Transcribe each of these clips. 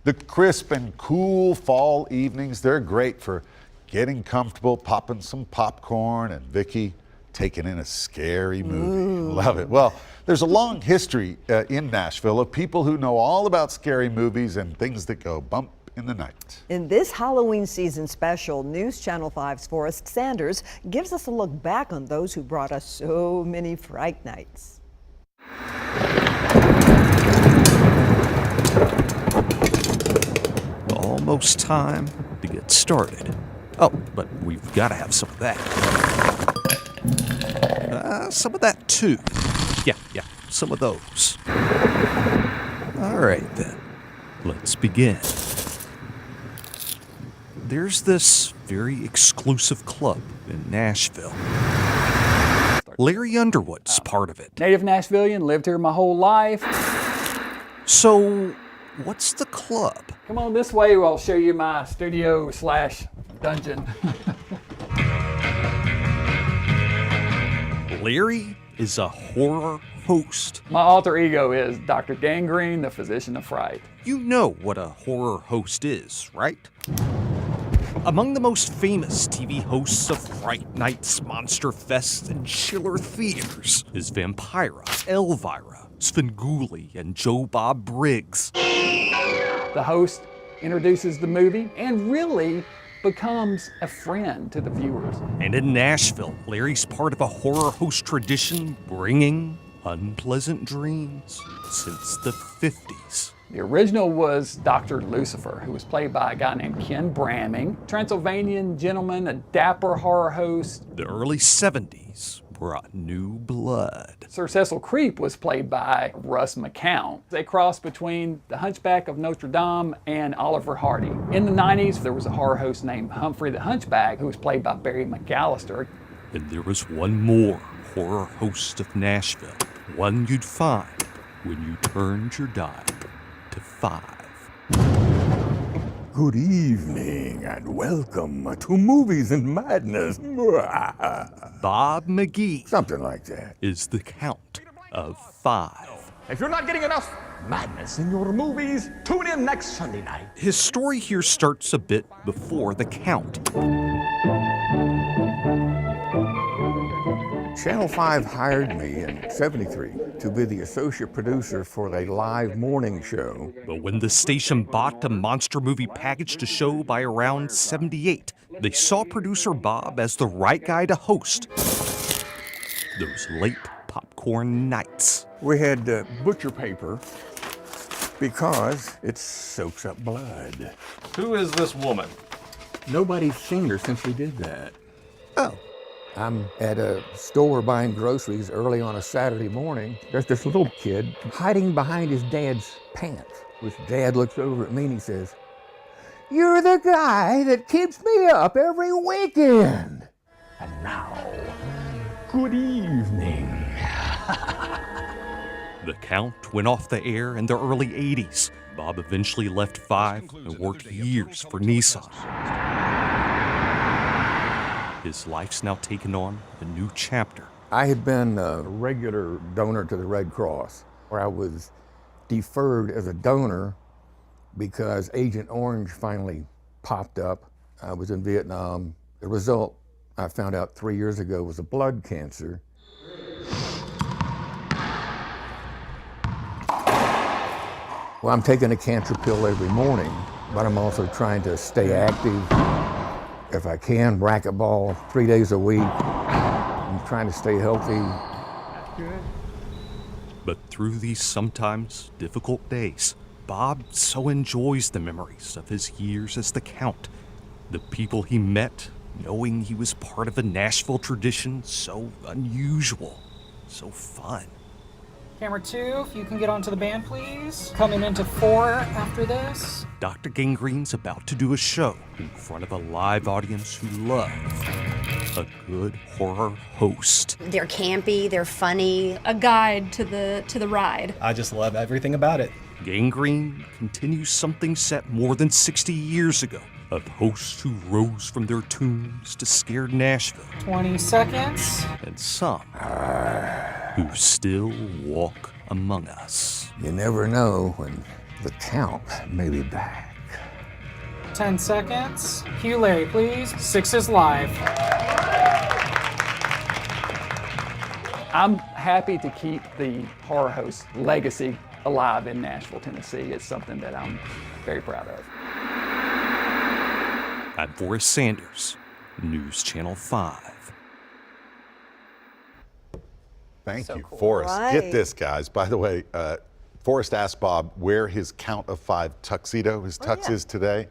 The crisp and cool fall evenings, they're great for getting comfortable, popping some popcorn, and Vicky taking in a scary movie. Love it. Well, there's a long history in Nashville of people who know all about scary movies and things that go bump in the night. In this Halloween season special, News Channel 5's Forrest Sanders gives us a look back on those who brought us so many fright nights. Almost time to get started. Oh, but we've got to have some of that. Some of that too. Yeah, some of those. All right then, let's begin. There's this very exclusive club in Nashville. Larry Underwood's part of it. Native Nashvilleian, lived here my whole life. So, what's the club? Come on this way, I'll show you my studio/dungeon. Larry is a horror host. My alter ego is Dr. Gangrene, the physician of fright. You know what a horror host is, right? Among the most famous TV hosts of Fright Nights, Monster Fests, and Chiller Theaters is Vampira, Elvira, Svengoolie, and Joe Bob Briggs. The host introduces the movie and really becomes a friend to the viewers. And in Nashville, Larry's part of a horror host tradition bringing unpleasant dreams since the 50s. The original was Dr. Lucifer, who was played by a guy named Ken Bramming. Transylvanian gentleman, a dapper horror host. The early 70s brought new blood. Sir Cecil Creep was played by Russ McCown. They crossed between the Hunchback of Notre Dame and Oliver Hardy. In the 90s, there was a horror host named Humphrey the Hunchback, who was played by Barry McAllister. And there was one more horror host of Nashville, one you'd find when you turned your dial to 5. Good evening and welcome to Movies and Madness. Bob McGee. Something like that. Is the count of 5. If you're not getting enough madness in your movies, tune in next Sunday night. His story here starts a bit before the count. Channel 5 hired me in '73 to be the associate producer for a live morning show. But when the station bought a monster movie package to show by around '78, they saw producer Bob as the right guy to host those late popcorn nights. We had butcher paper because it soaks up blood. Who is this woman? Nobody's seen her since we did that. Oh. I'm at a store buying groceries early on a Saturday morning. There's this little kid hiding behind his dad's pants. His dad looks over at me and he says, "You're the guy that keeps me up every weekend." And now, good evening. The count went off the air in the early 80s. Bob eventually left 5 and worked years for Nissan. His life's now taken on a new chapter. I had been a regular donor to the Red Cross, where I was deferred as a donor because Agent Orange finally popped up. I was in Vietnam. The result, I found out 3 years ago, was a blood cancer. Well, I'm taking a cancer pill every morning, but I'm also trying to stay active. If I can, racquetball 3 days a week. I'm trying to stay healthy. But through these sometimes difficult days, Bob so enjoys the memories of his years as the Count. The people he met, knowing he was part of a Nashville tradition so unusual, so fun. Camera 2, if you can get onto the band, please. Coming into 4 after this. Dr. Gangrene's about to do a show in front of a live audience who love a good horror host. They're campy, they're funny. A guide to the ride. I just love everything about it. Gangrene continues something set more than 60 years ago, of hosts who rose from their tombs to scare Nashville. 20 seconds. And some who still walk among us. You never know when The Count may be back. 10 seconds. Cue Larry, please. 6 is live. I'm happy to keep the horror host legacy alive in Nashville, Tennessee. It's something that I'm very proud of. I'm Forrest Sanders, News Channel 5. Thank So you, cool. Forrest. Get Right. this, guys. By the way, Forrest asked Bob where his Count of 5 tuxedo, his tux, is today.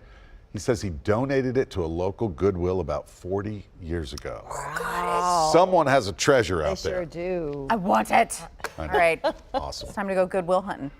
He says he donated it to a local Goodwill about 40 years ago. Wow. Someone has a treasure They out there. sure do. I want it. All right, Awesome. it's time to go Goodwill hunting.